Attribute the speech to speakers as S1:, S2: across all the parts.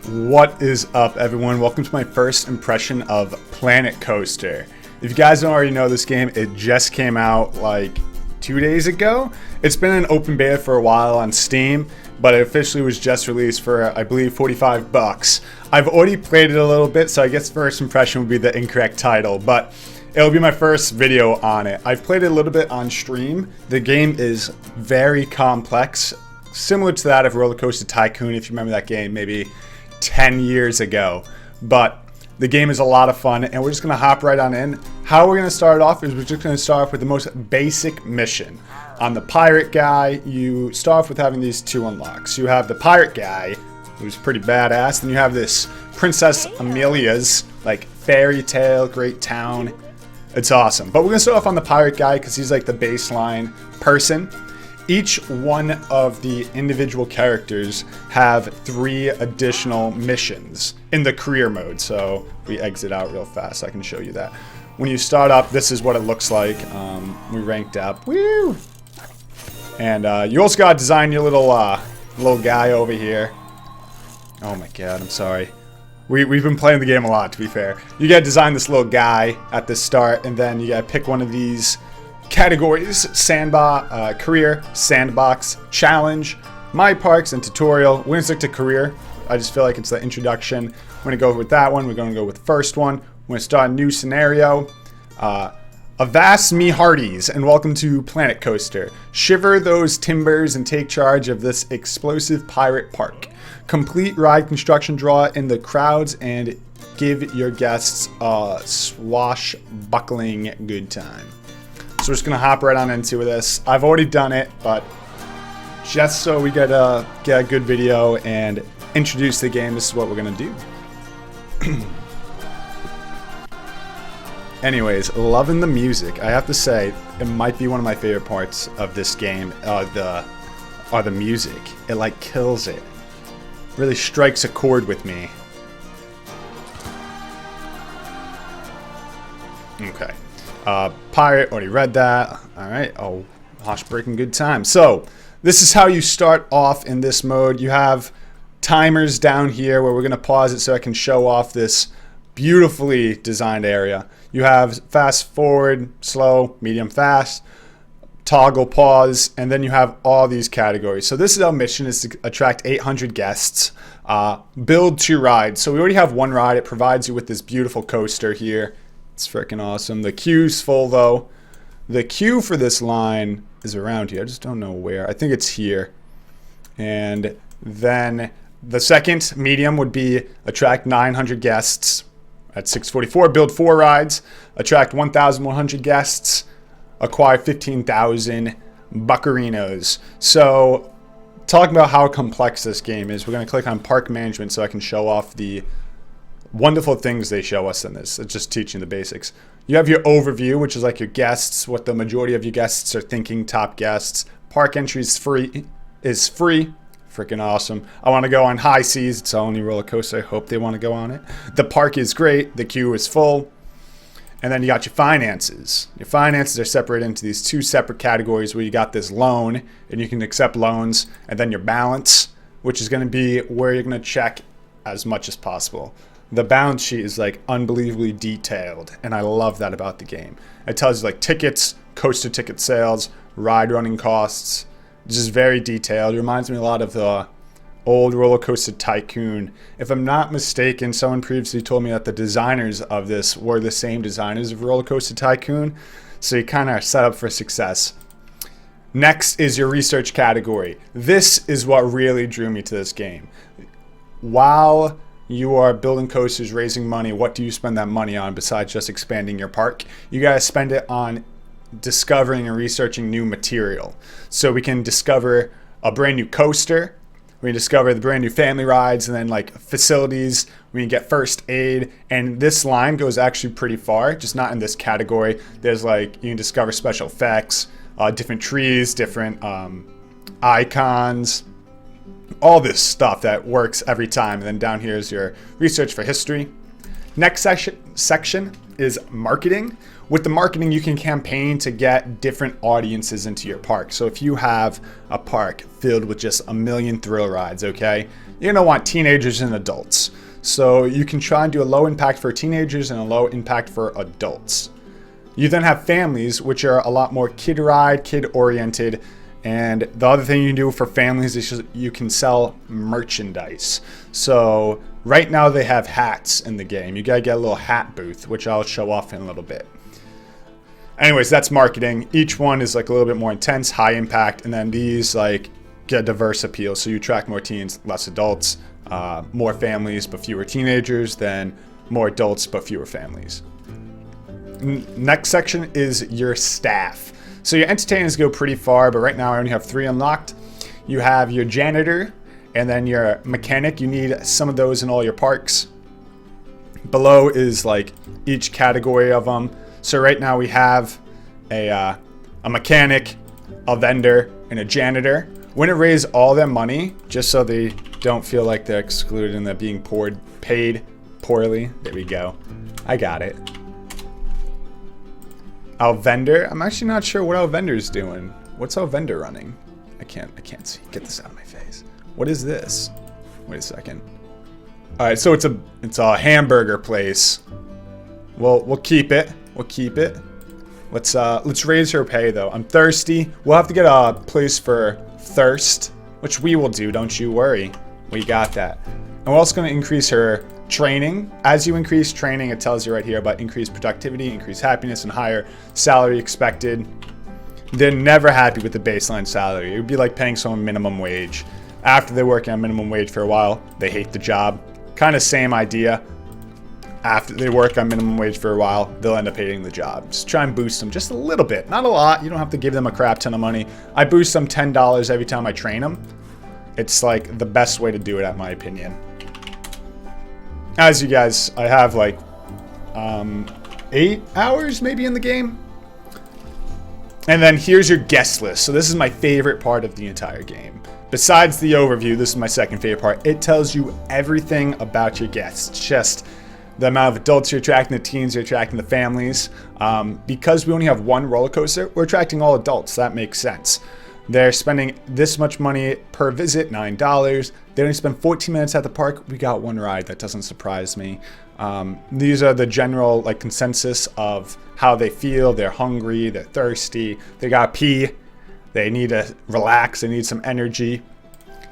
S1: What is up, everyone? Welcome to my first impression of Planet Coaster. If you guys don't already know this game, it just came out like 2 days ago. It's been in open beta for a while on Steam, but it officially was just released for, I believe, 45 bucks. I've already played it a little bit, so I guess first impression would be the incorrect title, but it'll be my first video on it. I've played it a little bit on stream. The game is very complex, similar to that of Roller Coaster Tycoon, if you remember that game, maybe 10 years ago. But the game is a lot of fun, and we're just going to hop right on in. How we're going to start off is we're just going to start off with the most basic mission. On the pirate guy, you start off with having these two unlocks. You have the pirate guy, who's pretty badass, and you have this Princess Amelia's like fairy tale great town. It's awesome. But we're going to start off on the pirate guy because he's like the baseline person. Each one of the individual characters have 3 additional missions in the career mode. So we exit out real fast so I can show you that. When you start up, this is what it looks like. We ranked up. Woo! And you also got to design your little guy over here. Oh my god, I'm sorry. We've been playing the game a lot, to be fair. You got to design this little guy at the start, and then you got to pick one of these categories: career, sandbox, challenge, my parks, and tutorial. We're gonna stick to career. I just feel like it's the introduction. We're gonna go with that one. We're gonna go with the first one. We're gonna start a new scenario. Avast me hearties, and welcome to Planet Coaster. Shiver those timbers and take charge of this explosive pirate park. Complete ride construction draw in the crowds and give your guests a swashbuckling good time. So we're just going to hop right on into this. I've already done it, but just so we get a good video and introduce the game, this is what we're going to do. Anyways, loving the music. I have to say, it might be one of my favorite parts of this game, the music. It like kills it. Really strikes a chord with me. Okay. Pirate, already read that. Alright, oh, Hosh breaking good time. So, this is how you start off in this mode. You have timers down here where we're going to pause it so I can show off this beautifully designed area. You have fast forward, slow, medium, fast, toggle, pause, and then you have all these categories. So this is our mission, is to attract 800 guests. Build 2 rides. So we already have 1 ride. It provides you with this beautiful coaster here. It's freaking awesome. The queue's full though. The queue for this line is around here. I just don't know where. I think it's here. And then the second medium would be attract 900 guests at 644. Build 4 rides. Attract 1,100 guests. Acquire 15,000 buccarinos. So talking about how complex this game is, we're going to click on park management so I can show off the wonderful things they show us in this. It's just teaching the basics. You have your overview, which is like your guests, what the majority of your guests are thinking, top guests. Park entry is free. Freaking awesome. I want to go on High Seas. It's the only roller coaster I hope they want to go on it. The park is great. The queue is full. And then you got your finances. Your finances are separated into these 2 separate categories where you got this loan, and you can accept loans, and then your balance, which is going to be where you're going to check as much as possible. The balance sheet is like unbelievably detailed, and I love that about the game. It tells you like tickets, coaster ticket sales, ride running costs. It's just very detailed. It reminds me a lot of the old Roller Coaster Tycoon. If I'm not mistaken, someone previously told me that the designers of this were the same designers of Roller Coaster Tycoon, so you kind of are set up for success. Next is your research category. This is what really drew me to this game. While you are building coasters, raising money, what do you spend that money on besides just expanding your park? You gotta spend it on discovering and researching new material. So we can discover a brand new coaster, we can discover the brand new family rides, and then like facilities, we can get first aid, and this line goes actually pretty far, just not in this category. There's like, you can discover special effects, different trees, different icons, all this stuff that works every time. And then down here is your research for history. Next section is marketing. With the marketing, you can campaign to get different audiences into your park. So if you have a park filled with just a million thrill rides, okay, you're going to want teenagers and adults. So you can try and do a low impact for teenagers and a low impact for adults. You then have families, which are a lot more kid-oriented, kid-oriented. And the other thing you can do for families is you can sell merchandise. So right now they have hats in the game. You got to get a little hat booth, which I'll show off in a little bit. Anyways, that's marketing. Each one is like a little bit more intense, high impact. And then these like get diverse appeal. So you attract more teens, less adults, more families, but fewer teenagers, then more adults, but fewer families. Next section is your staff. So your entertainers go pretty far, but right now I only have 3 unlocked. You have your janitor and then your mechanic. You need some of those in all your parks. Below is like each category of them. So right now we have a mechanic, a vendor, and a janitor. We're gonna raise all their money just so they don't feel like they're excluded and they're being paid poorly. There we go. I got it. Our vendor, I'm actually not sure what our vendor's doing. What's our vendor running? I can't see. Get this out of my face. What is this? Wait a second. All right, so it's a hamburger place. Well, we'll keep it. We'll keep it. Let's raise her pay though. I'm thirsty. We'll have to get a place for thirst, which we will do. Don't you worry. We got that. And we're also going to increase her training. As you increase training, it tells you right here about increased productivity, increased happiness, and higher salary expected. They're never happy with the baseline salary. It would be like paying someone minimum wage. After they're working on minimum wage for a while, they hate the job. Kind of same idea. After they work on minimum wage for a while, they'll end up hating the job. Just try and boost them just a little bit. Not a lot. You don't have to give them a crap ton of money. I boost them $10 every time I train them. It's like the best way to do it, in my opinion. As you guys, I have like 8 hours maybe in the game. And then here's your guest list. So this is my favorite part of the entire game. Besides the overview, this is my second favorite part. It tells you everything about your guests. It's just the amount of adults you're attracting, the teens you're attracting, the families. Because we only have one roller coaster, we're attracting all adults. That makes sense. They're spending this much money per visit, $9. They only spend 14 minutes at the park. We got one ride. That doesn't surprise me. These are the general like consensus of how they feel. They're hungry. They're thirsty. They got pee. They need to relax. They need some energy.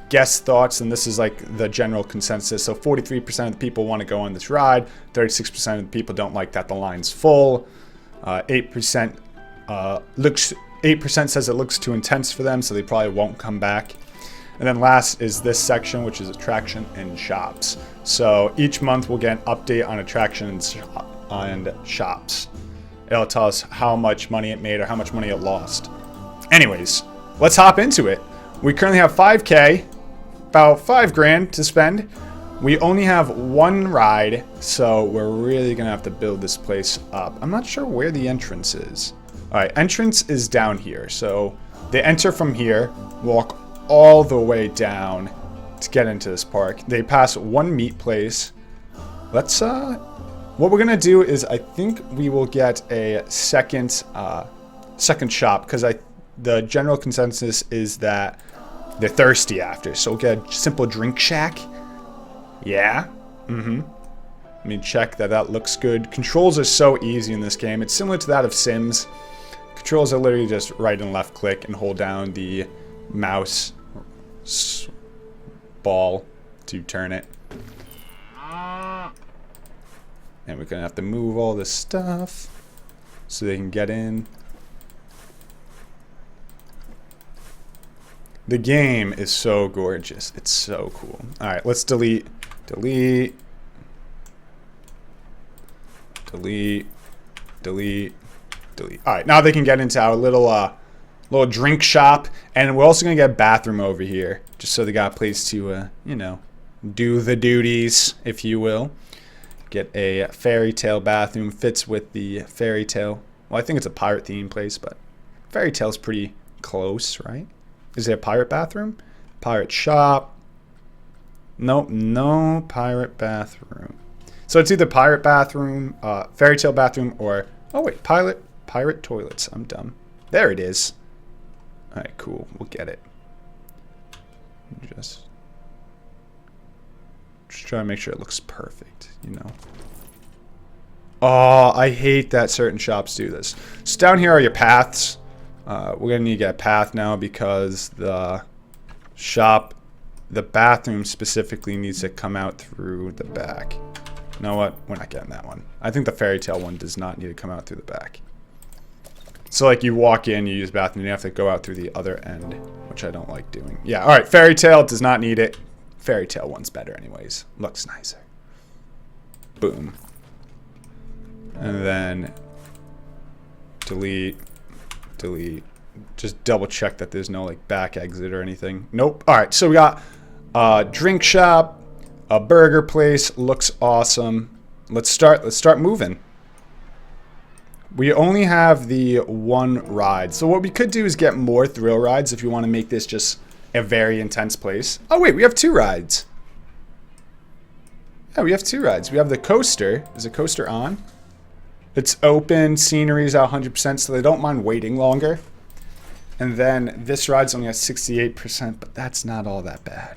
S1: Guest thoughts, and this is like the general consensus. So 43% of the people want to go on this ride. 36% of the people don't like that the line's full. 8% 8% says it looks too intense for them, so they probably won't come back. And then last is this section, which is attraction and shops. So each month we'll get an update on attractions and shops. It'll tell us how much money it made or how much money it lost. Anyways, let's hop into it. We currently have 5K, about $5 grand to spend. We only have one ride, so we're really gonna have to build this place up. I'm not sure where the entrance is. All right, entrance is down here. So they enter from here, walk all the way down to get into this park. They pass one meat place. Let's, what we're gonna do is I think we will get a second shop because the general consensus is that they're thirsty after. So we'll get a simple drink shack. Yeah, Let me check that looks good. Controls are so easy in this game. It's similar to that of Sims. Controls are literally just right and left click and hold down the mouse ball to turn it. And we're gonna have to move all this stuff so they can get in. The game is so gorgeous. It's so cool. All right, let's delete. All right, now they can get into our little drink shop, and we're also gonna get a bathroom over here, just so they got a place to, you know, do the duties, if you will. Get a fairy tale bathroom, fits with the fairy tale. Well, I think it's a pirate theme place, but fairy tale's pretty close, right? Is there a pirate bathroom? Pirate shop. Nope, no pirate bathroom. So it's either pirate bathroom, fairy tale bathroom, or oh wait, pirate toilets. I'm dumb. There it is. All right, cool. We'll get it. Just trying to make sure it looks perfect, you know. Oh, I hate that certain shops do this. So down here are your paths. We're going to need to get a path now because the shop, the bathroom specifically, needs to come out through the back. You know what? We're not getting that one. I think the fairy tale one does not need to come out through the back. So like you walk in, you use the bathroom, you have to go out through the other end, which I don't like doing. Yeah, alright, fairy tale does not need it. Fairy tale one's better anyways. Looks nicer. Boom. And then delete, delete. Just double check that there's no like back exit or anything. Nope. Alright, so we got a drink shop, a burger place. Looks awesome. Let's start moving. We only have the one ride. So what we could do is get more thrill rides if you want to make this just a very intense place. Oh wait, we have 2 rides. Yeah, we have 2 rides. We have the coaster. Is the coaster on? It's open, scenery's at 100%, so they don't mind waiting longer. And then this ride's only at 68%, but that's not all that bad.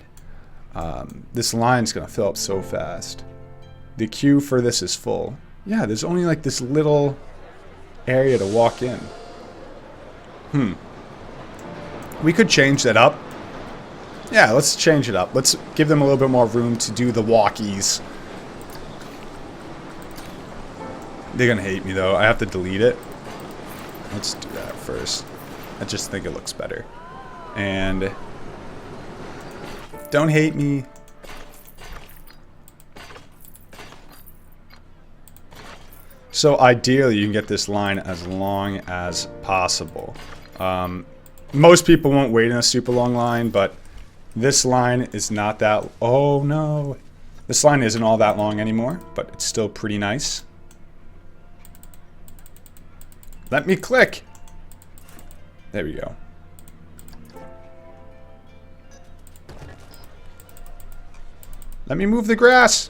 S1: This line's gonna fill up so fast. The queue for this is full. Yeah, there's only like this little area to walk in. We could change that up. Yeah, let's change it up. Let's give them a little bit more room to do the walkies. They're gonna hate me though. I have to delete it. Let's do that first. I just think it looks better. And don't hate me. So ideally you can get this line as long as possible. Most people won't wait in a super long line, but this line is not that... Oh no. This line isn't all that long anymore, but it's still pretty nice. Let me click. There we go. Let me move the grass.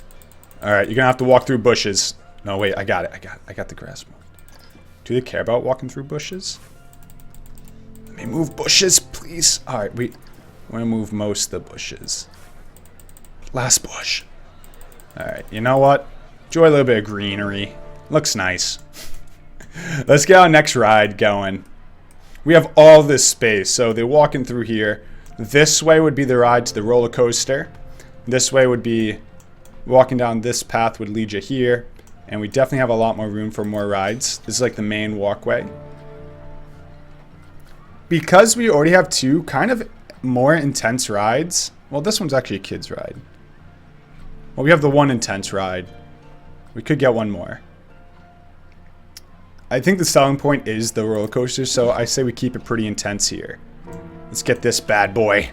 S1: Alright, you're gonna have to walk through bushes. No, wait, I got it. I got the grass moved. Do they care about walking through bushes? Let me move bushes, please. Alright, we're gonna move most of the bushes. Last bush. Alright, you know what? Enjoy a little bit of greenery. Looks nice. Let's get our next ride going. We have all this space, so they're walking through here. This way would be the ride to the roller coaster. This way would be walking down this path would lead you here. And we definitely have a lot more room for more rides. This is like the main walkway. Because we already have 2 kind of more intense rides. Well, this one's actually a kid's ride. Well, we have the one intense ride. We could get one more. I think the selling point is the roller coaster, so I say we keep it pretty intense here. Let's get this bad boy.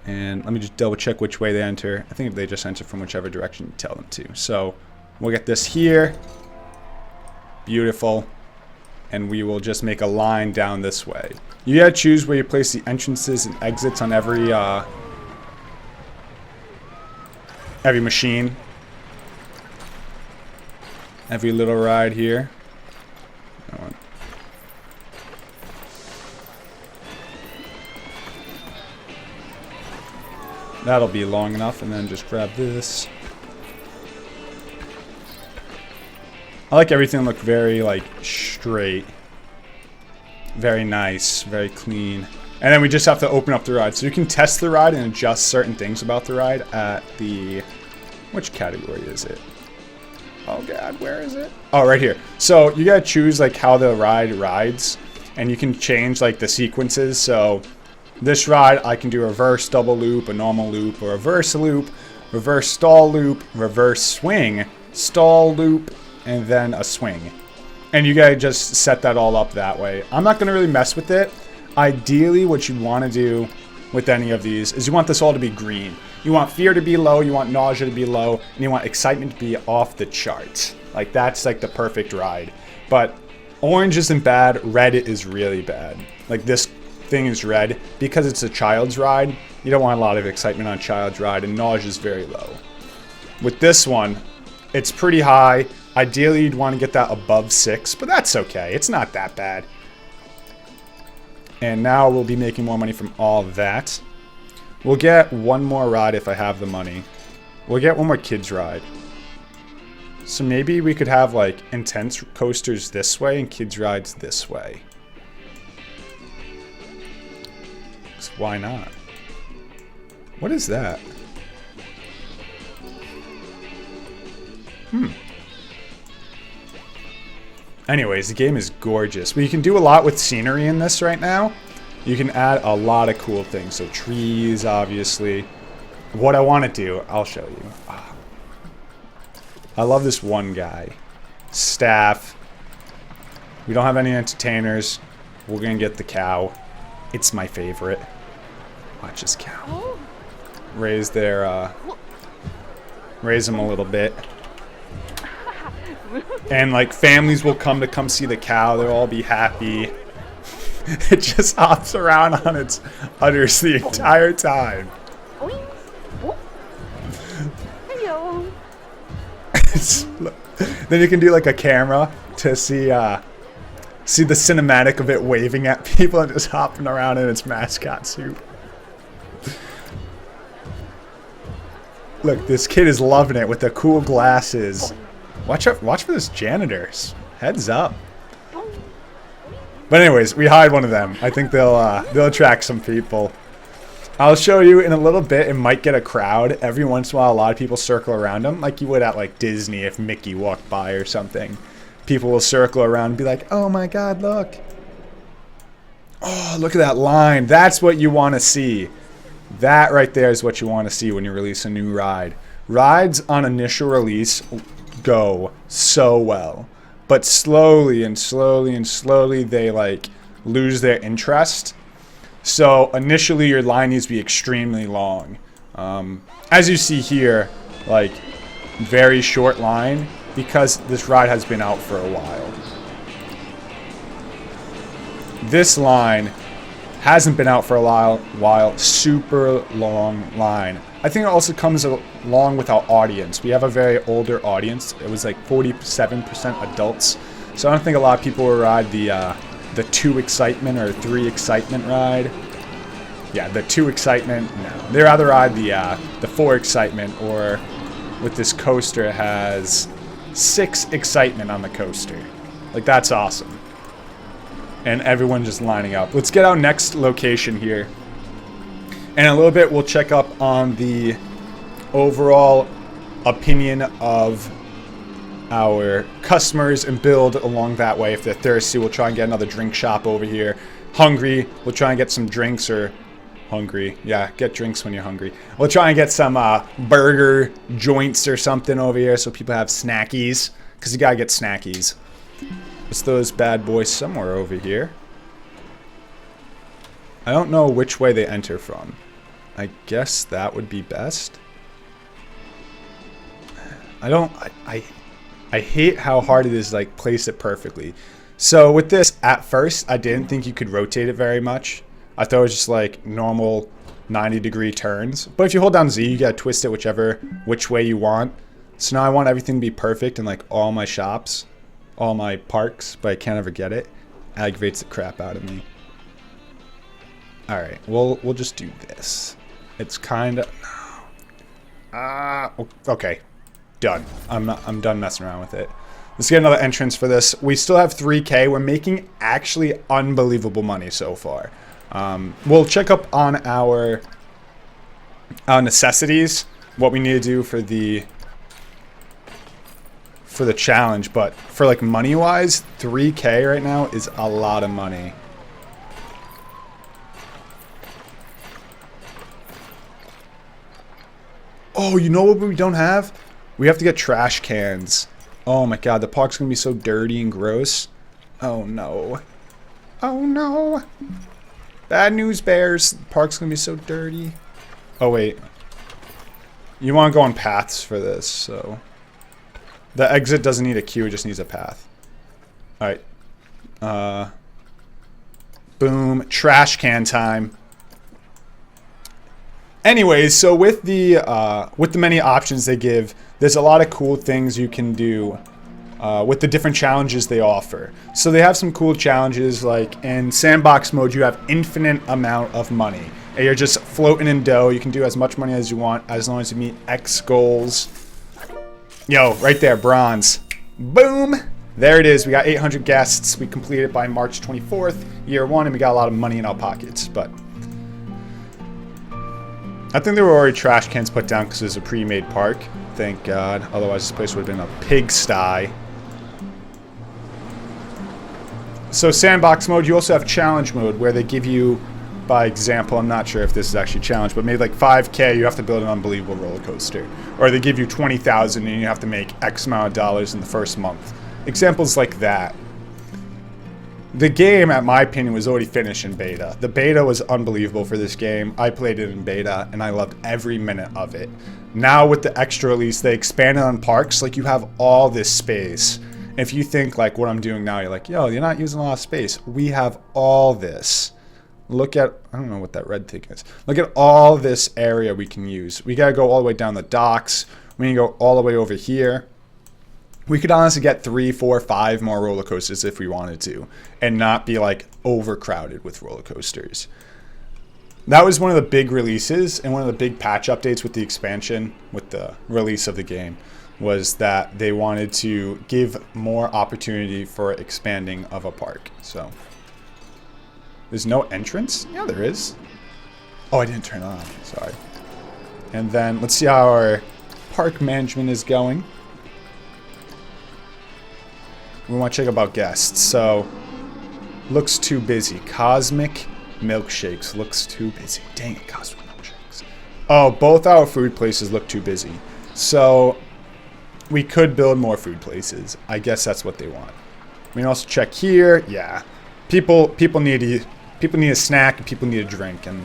S1: And let me just double check which way they enter. I think they just enter from whichever direction you tell them to. So we'll get this here. Beautiful. And we will just make a line down this way. You gotta choose where you place the entrances and exits on every machine. Every little ride here. That'll be long enough, and then just grab this. I like everything to look very, like, straight. Very nice, very clean. And then we just have to open up the ride. So you can test the ride and adjust certain things about the ride at the... Which category is it? Oh god, where is it? Oh, right here. So you gotta choose like how the ride rides, and you can change like the sequences. So this ride, I can do a reverse double loop, a normal loop, a reverse loop, reverse stall loop, reverse swing, stall loop, and then a swing. And you gotta just set that all up that way. I'm not gonna really mess with it. Ideally, what you want to do with any of these is you want this all to be green. You want fear to be low, you want nausea to be low, and you want excitement to be off the charts. Like, that's like the perfect ride. But orange isn't bad, red is really bad. Like, this thing is red. Because it's a child's ride, you don't want a lot of excitement on child's ride, and nausea is very low. With this one, it's pretty high. Ideally, you'd want to get that above 6, but that's okay. It's not that bad. And now we'll be making more money from all that. We'll get one more ride if I have the money. We'll get one more kids ride. So maybe we could have like intense coasters this way and kids rides this way. So why not? What is that? Anyways, the game is gorgeous. But you can do a lot with scenery in this right now. You can add a lot of cool things. So trees, obviously. What I want to do, I'll show you. I love this one guy. Staff. We don't have any entertainers. We're going to get the cow. It's my favorite. Watch this cow. Raise their, raise them a little bit. And like families will come see the cow. They'll all be happy. It just hops around on its udders the entire time. Then you can do like a camera to see the cinematic of it waving at people and just hopping around in its mascot suit. Look, this kid is loving it with the cool glasses. Watch out! Watch for this janitors. Heads up. But anyways, we hired one of them. I think they'll attract some people. I'll show you in a little bit. It might get a crowd. Every once in a while, a lot of people circle around them, like you would at like Disney if Mickey walked by or something. People will circle around and be like, "Oh my God, look! Oh, look at that line. That's what you want to see. That right there is what you want to see when you release a new ride. Rides on initial release go so well, but slowly and slowly and slowly they like lose their interest. So initially your line needs to be extremely long. As you see here, like very short line because this ride has been out for a while. This line hasn't been out for a while. Super long line. I think it also comes along with our audience. We have a very older audience. It was like 47% adults. So I don't think a lot of people will ride the 2 excitement or 3 excitement ride. Yeah, the 2 excitement. No, they rather ride the 4 excitement, or with this coaster it has 6 excitement on the coaster. Like that's awesome. And everyone just lining up. Let's get our next location here. And in a little bit, we'll check up on the overall opinion of our customers and build along that way. If they're thirsty, we'll try and get another drink shop over here. Hungry, we'll try and get some drinks, or hungry. Yeah, get drinks when you're hungry. We'll try and get some burger joints or something over here so people have snackies, because you gotta get snackies. It's those bad boys somewhere over here. I don't know which way they enter from. I guess that would be best. I hate how hard it is to like place it perfectly. So with this, at first, I didn't think you could rotate it very much. I thought it was just like normal 90-degree turns. But if you hold down Z, you gotta twist it which way you want. So now I want everything to be perfect in like all my shops, all my parks, but I can't ever get it. Aggravates the crap out of me. All right, we'll just do this. It's kind of okay, done. I'm done messing around with it. Let's get another entrance for this. We still have 3K. We're making actually unbelievable money so far. We'll check up on our necessities, what we need to do for the challenge, but for like money wise, 3K right now is a lot of money. Oh, you know what we don't have? We have to get trash cans. Oh my God, the park's gonna be so dirty and gross. Oh no. Oh no. Bad news, bears. The park's gonna be so dirty. Oh wait. You wanna go on paths for this, so. The exit doesn't need a queue, it just needs a path. Alright. Boom. Trash can time. Anyways, so with the many options they give, there's a lot of cool things you can do with the different challenges they offer. So they have some cool challenges, like in sandbox mode, you have infinite amount of money. And you're just floating in dough. You can do as much money as you want as long as you meet X goals. Yo, right there, bronze. Boom! There it is. We got 800 guests. We completed by March 24th, year 1, and we got a lot of money in our pockets. But I think there were already trash cans put down because it was a pre-made park. Thank God. Otherwise, this place would have been a pigsty. So sandbox mode, you also have challenge mode where they give you, by example, I'm not sure if this is actually challenge, but maybe like 5K, you have to build an unbelievable roller coaster. Or they give you 20,000 and you have to make X amount of dollars in the first month. Examples like that. The game, at my opinion, was already finished in beta. The beta was unbelievable for this game. I played it in beta and I loved every minute of it. Now with the extra release, they expanded on parks. Like, you have all this space. If you think like what I'm doing now, you're like, yo, you're not using a lot of space. We have all this. Look at, I don't know what that red thing is. Look at all this area we can use. We got to go all the way down the docks. We can go all the way over here. We could honestly get 3, 4, 5 more roller coasters if we wanted to, and not be like overcrowded with roller coasters. That was one of the big releases and one of the big patch updates with the expansion, with the release of the game, was that they wanted to give more opportunity for expanding of a park. So there's no entrance? Yeah, there is. Oh, I didn't turn it on. Sorry. And then let's see how our park management is going. We want to check about guests. So, looks too busy. Cosmic Milkshakes looks too busy. Dang it, Cosmic Milkshakes. Oh, both our food places look too busy. So, we could build more food places. I guess that's what they want. We can also check here. Yeah, people need a snack and people need a drink, and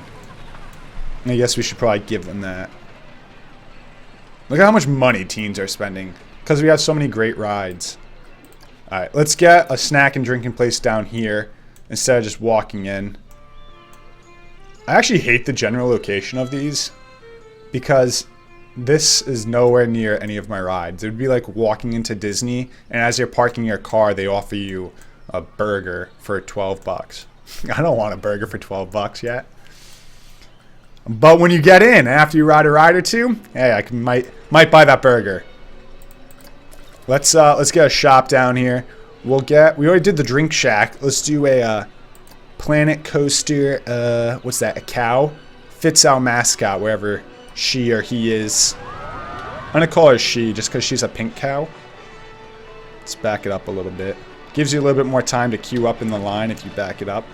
S1: I guess we should probably give them that. Look at how much money teens are spending because we have so many great rides. All right, let's get a snack and drinking place down here instead of just walking in. I actually hate the general location of these because this is nowhere near any of my rides. It would be like walking into Disney, and as you're parking your car, they offer you a burger for 12 bucks. I don't want a burger for 12 bucks yet. But when you get in, after you ride a ride or two, hey, I might buy that burger. Let's get a shop down here. We already did the drink shack. Let's do a Planet Coaster. What's that? A cow? Fits our mascot wherever she or he is. I'm gonna call her she just because she's a pink cow. Let's back it up a little bit. Gives you a little bit more time to queue up in the line if you back it up.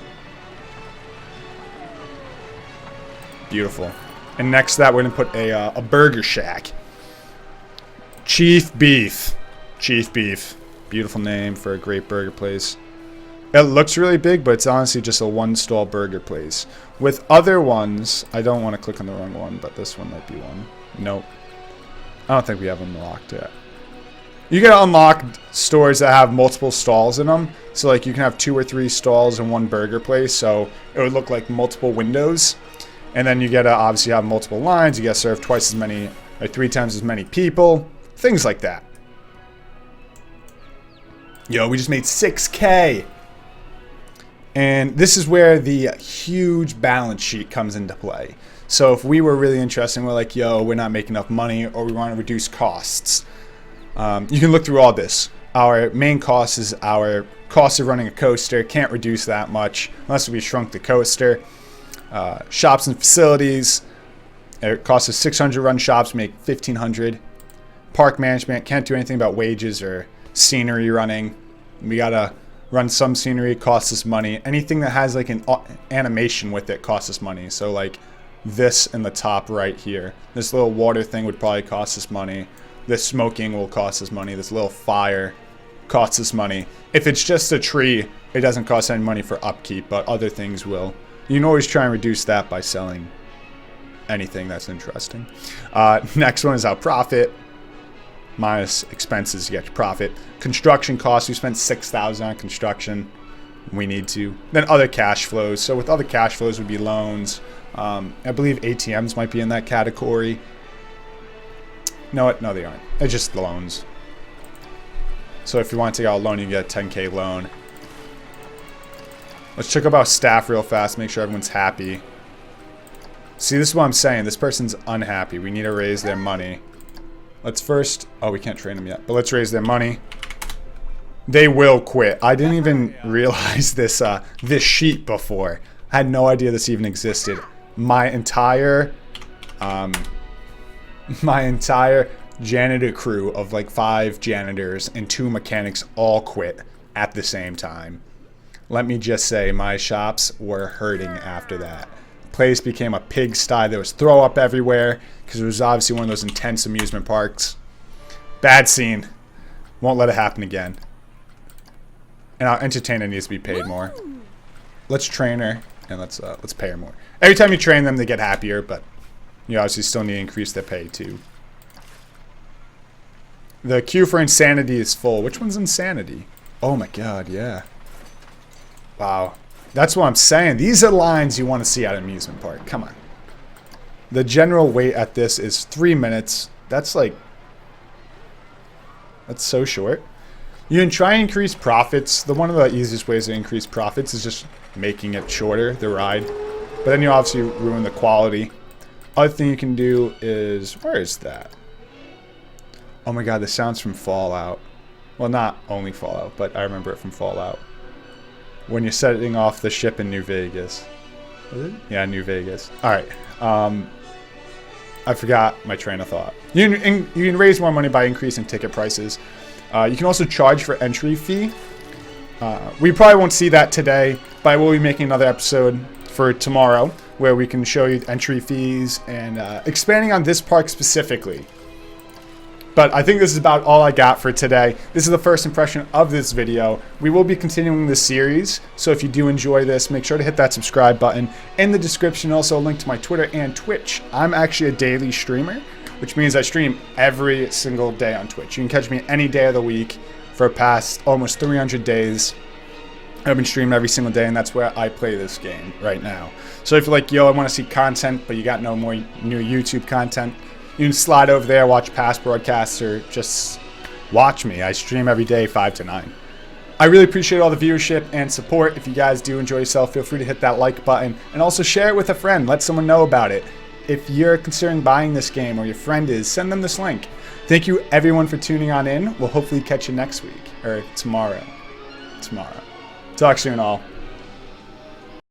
S1: Beautiful. And next to that, we're gonna put a burger shack. Chief Beef. Chief Beef. Beautiful name for a great burger place. It looks really big, but it's honestly just a one-stall burger place. With other ones, I don't want to click on the wrong one, but this one might be one. Nope. I don't think we have them unlocked yet. You can unlock stores that have multiple stalls in them. So like you can have 2 or 3 stalls in one burger place, so it would look like multiple windows. And then you get to obviously have multiple lines. You get to serve twice as many, or 3 times as many people. Things like that. Yo, we just made 6K. And this is where the huge balance sheet comes into play. So if we were really interested and we're like, yo, we're not making enough money, or we want to reduce costs, you can look through all this. Our main cost is our cost of running a coaster. Can't reduce that much unless we shrunk the coaster. Shops and facilities. It costs us 600 to run shops, make 1,500. Park management, can't do anything about wages or scenery running. We gotta run some scenery, costs us money. Anything that has like an animation with it costs us money. So like this in the top right here, this little water thing would probably cost us money. This smoking will cost us money. This little fire costs us money. If it's just a tree, it doesn't cost any money for upkeep, but other things will. You can always try and reduce that by selling anything that's interesting. Next one is our profit. Minus expenses, you get your profit. Construction costs, we spent $6,000 on construction. We need to. Then other cash flows. So with other cash flows would be loans. I believe ATMs might be in that category. No, they aren't. They're just loans. So if you want to take out a loan, you can get a 10K loan. Let's check about staff real fast, make sure everyone's happy. See, this is what I'm saying. This person's unhappy. We need to raise their money. Let's first... Oh, we can't train them yet. But let's raise their money. They will quit. I didn't even realize this this sheet before. I had no idea this even existed. My entire janitor crew of like 5 janitors and 2 mechanics all quit at the same time. Let me just say, my shops were hurting after that. Place became a pigsty. There was throw up everywhere because it was obviously one of those intense amusement parks. Bad scene. Won't let it happen again. And our entertainer needs to be paid more. Let's train her and let's pay her more. Every time you train them, they get happier, but you obviously still need to increase their pay too. The queue for insanity is full. Which one's insanity? Oh my god, yeah. Wow. That's what I'm saying. These are lines you want to see at an amusement park. Come on. The general wait at this is 3 minutes. That's like... That's so short. You can try and increase profits. One of the easiest ways to increase profits is just making it shorter, the ride. But then you obviously ruin the quality. Other thing you can do is... Where is that? Oh my god, the sound's from Fallout. Well, not only Fallout, but I remember it from Fallout. When you're setting off the ship in New Vegas. Was it? Yeah, New Vegas. Alright. I forgot my train of thought. You can raise more money by increasing ticket prices. You can also charge for entry fee. We probably won't see that today, but I will be making another episode for tomorrow where we can show you entry fees and expanding on this park specifically. But I think this is about all I got for today. This is the first impression of this video. We will be continuing this series, so if you do enjoy this, make sure to hit that subscribe button. In the description, also a link to my Twitter and Twitch. I'm actually a daily streamer, which means I stream every single day on Twitch. You can catch me any day of the week for past almost 300 days. I've been streaming every single day, and that's where I play this game right now. So if you're like, yo, I want to see content, but you got no more new YouTube content, you can slide over there, watch past broadcasts, or just watch me. I stream every day, 5 to 9. I really appreciate all the viewership and support. If you guys do enjoy yourself, feel free to hit that like button. And also share it with a friend. Let someone know about it. If you're considering buying this game, or your friend is, send them this link. Thank you, everyone, for tuning on in. We'll hopefully catch you next week, or tomorrow. Talk soon, all.